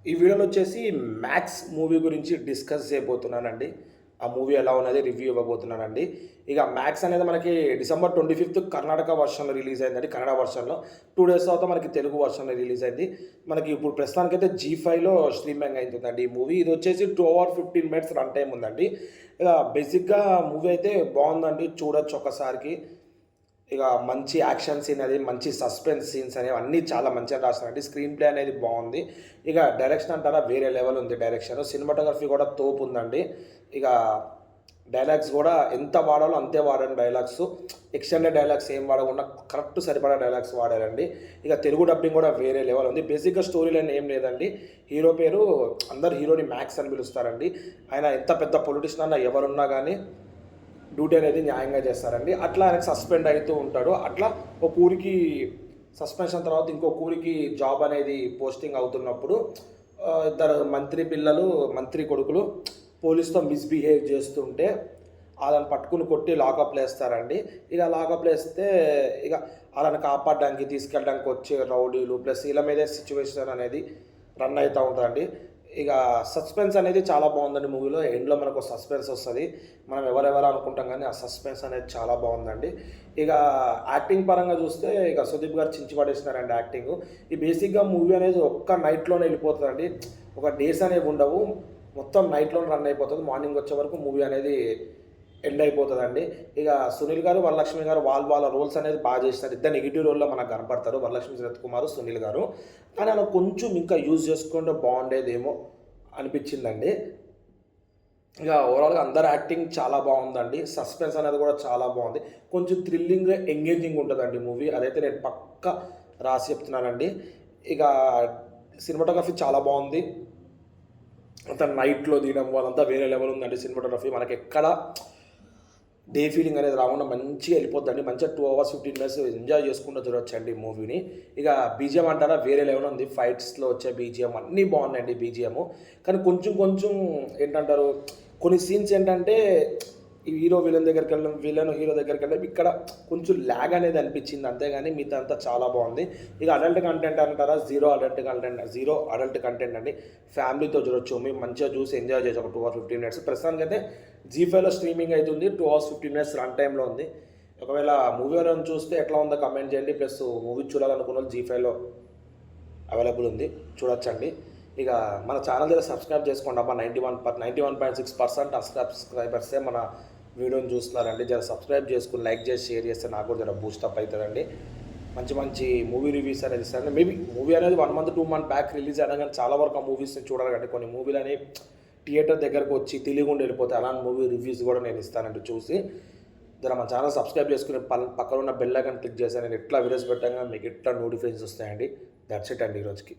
ఈ వీడియోలో వచ్చేసి 'మ్యాక్స్' మూవీ గురించి డిస్కస్ చేయబోతున్నానండి. ఆ మూవీ ఎలా ఉన్నది రివ్యూ ఇవ్వబోతున్నానండి. ఇక 'మ్యాక్స్' అనేది మనకి డిసెంబర్ 25 కర్ణాటక వర్షన్‌లో రిలీజ్ అయిందండి. కన్నడ వర్షన్‌లో. 2 డేస్ తర్వాత మనకి తెలుగు వర్షన్‌లో రిలీజ్ అయింది. మనకి ఇప్పుడు ప్రస్తుతానికైతే జీ5లో స్ట్రీమింగ్ అవుతుందండి ఈ మూవీ. ఇది వచ్చేసి 2 అవర్ 15 మినిట్స్ రన్ టైమ్ ఉందండి. ఇక బేసిక్‌గా మూవీ అయితే బాగుందండి. చూడొచ్చు ఒక్కసారికి. ఇక మంచి యాక్షన్ సీన్ అది, మంచి సస్పెన్స్ సీన్స్ అనేవి అన్నీ చాలా మంచిగా రాస్తారండి. స్క్రీన్ ప్లే అనేది బాగుంది. ఇక డైరెక్షన్ అంటారా వేరే లెవెల్ ఉంది డైరెక్షన్. సినిమాటోగ్రఫీ కూడా తోపు ఉందండి. ఇక డైలాగ్స్ కూడా ఎంత వాడాలో అంతే వాడండి డైలాగ్స్. ఎక్స్టెండెడ్ డైలాగ్స్ ఏం వాడకుండా కరెక్ట్ సరిపడా డైలాగ్స్ వాడారండి. ఇక తెలుగు డబ్బింగ్ కూడా వేరే లెవెల్ ఉంది. బేసిక్గా స్టోరీ లైన్ ఏం లేదండి. హీరో పేరు అందరు హీరోని మ్యాక్స్ అని పిలుస్తారండి. ఆయన ఎంత పెద్ద పొలిటీషియన్ అన్న ఎవరున్నా కానీ డ్యూటీ అనేది న్యాయంగా చేస్తారండి. అట్లా ఆయనకు సస్పెండ్ అవుతూ ఉంటాడు. అట్లా ఒక ఊరికి సస్పెన్షన్ తర్వాత ఇంకొక ఊరికి జాబ్ అనేది పోస్టింగ్ అవుతున్నప్పుడు ఇద్దరు మంత్రి కొడుకులు పోలీస్తో మిస్బిహేవ్ చేస్తుంటే వాళ్ళని పట్టుకుని కొట్టి లాకప్లో వేస్తారండి. ఇక లాకప్లో వేస్తే ఇక వాళ్ళని కాపాడడానికి తీసుకెళ్ళడానికి వచ్చే రౌడీలు ప్లస్ వీళ్ళ మీదే సిచ్యువేషన్ అనేది రన్ అవుతూ ఉంటుందండి. ఇక సస్పెన్స్ అనేది చాలా బాగుందండి మూవీలో. ఎండ్లో మనకు సస్పెన్స్ వస్తుంది. మనం ఎవరెవరు అనుకుంటాం కానీ ఆ సస్పెన్స్ అనేది చాలా బాగుందండి. ఇక యాక్టింగ్ పరంగా చూస్తే ఇక సుదీప్ గారు చించి పడేసినారండి యాక్టింగ్. ఈ బేసిక్గా మూవీ అనేది ఒక్క నైట్లోనే వెళ్ళిపోతుందండి. ఒక డేస్ అనేవి ఉండవు. మొత్తం నైట్లోనే రన్ అయిపోతుంది. మార్నింగ్ వచ్చే వరకు మూవీ అనేది ఎండ్ అయిపోతుందండి. ఇక సునీల్ గారు వరలక్ష్మి గారు వాళ్ళ రోల్స్ అనేది బాగా చేస్తారు. ఇద్దరు నెగిటివ్ రోల్లో మనకు కనపడతారు, వరలక్ష్మి శరత్ కుమార్, సునీల్ గారు. కానీ అలా కొంచెం ఇంకా యూజ్ చేసుకుంటే బాగుండేదేమో అనిపించిందండి. ఇక ఓవరాల్గా అందరు యాక్టింగ్ చాలా బాగుందండి. సస్పెన్స్ అనేది కూడా చాలా బాగుంది. కొంచెం థ్రిల్లింగ్ ఎంగేజింగ్ ఉంటుందండి మూవీ. అదైతే నేను పక్కా రాసి చెప్తున్నానండి. ఇక సినిమాటోగ్రఫీ చాలా బాగుంది. అంత నైట్లో తీయడం వాళ్ళంతా వేరే లెవెల్ ఉందండి సినిమాటోగ్రఫీ. మనకి ఎక్కడ డే ఫీలింగ్ అనేది రాకుండా మంచిగా వెళ్ళిపోద్దండి. మంచిగా 2 అవర్స్ 15 మినిట్స్ ఎంజాయ్ చేసుకుంటూ చూడొచ్చండి మూవీని. ఇక బీజిఎం అంటారా వేరే లెవెల్ ఉంది. ఫైట్స్లో వచ్చే బీజిఎం అన్నీ బాగున్నాయండి బీజిఎం. కానీ కొంచెం ఏంటంటారు కొన్ని సీన్స్ ఏంటంటే ఈ హీరో విలన్ దగ్గరికి వెళ్ళడం, విలన్ హీరో దగ్గరికి వెళ్ళడం ఇక్కడ కొంచెం ల్యాగ్ అనేది అనిపించింది. అంతేగాని మిగతా అంతా చాలా బాగుంది. ఇక అడల్ట్ కంటెంట్ అంటారా జీరో అడల్ట్ కంటెంట్ అండి. ఫ్యామిలీతో చూడొచ్చు. మేము మంచిగా చూసి ఎంజాయ్ చేయొచ్చు ఒక 2 అవర్ 15 మినిట్స్. ప్రస్తుతానికి అయితే జీ5లో స్ట్రీమింగ్ అవుతుంది. 2 అవర్స్ 15 మినిట్స్ రన్ టైంలో ఉంది. ఒకవేళ మూవీ ఎవరైనా చూస్తే ఎట్లా ఉందో కమెంట్ చేయండి. ప్లస్ మూవీ చూడాలనుకున్న వాళ్ళు జీ5లో అవైలబుల్ ఉంది, చూడొచ్చండి. ఇక మన ఛానల్ దగ్గర సబ్స్క్రైబ్ చేసుకోండి అబ్బా. 91.6% సబ్స్క్రైబర్సే మన వీడియోని చూస్తున్నారండి. జర సబ్స్క్రైబ్ చేసుకుని లైక్ చేసి షేర్ చేస్తే నాకు కూడా జర బూస్టప్ అవుతుందండి. మంచి మూవీ రివ్యూస్ అనేది ఇస్తారండి. మేబీ మూవీ అనేది 1 మంత్ 2 మంత్ బ్యాక్ రిలీజ్ అయినా కానీ చాలా వరకు ఆ మూవీస్ని చూడాలంటే కొన్ని మూవీలు అనేవి థియేటర్ దగ్గరకు వచ్చి తెలియకుండా వెళ్ళిపోతాయి. అలాంటి మూవీ రివ్యూస్ కూడా నేను ఇస్తానండి చూసి. జర మన ఛానల్ సబ్స్క్రైబ్ చేసుకుని పక్కన ఉన్న బెల్ ఐకాన్ క్లిక్ చేస్తే నేను ఎట్లా వీడియోస్ పెట్టాగా మీకు ఎట్లా నోటిఫికేషన్స్ వస్తాయండి. దట్స్ ఇట్ అండి ఈరోజుకి.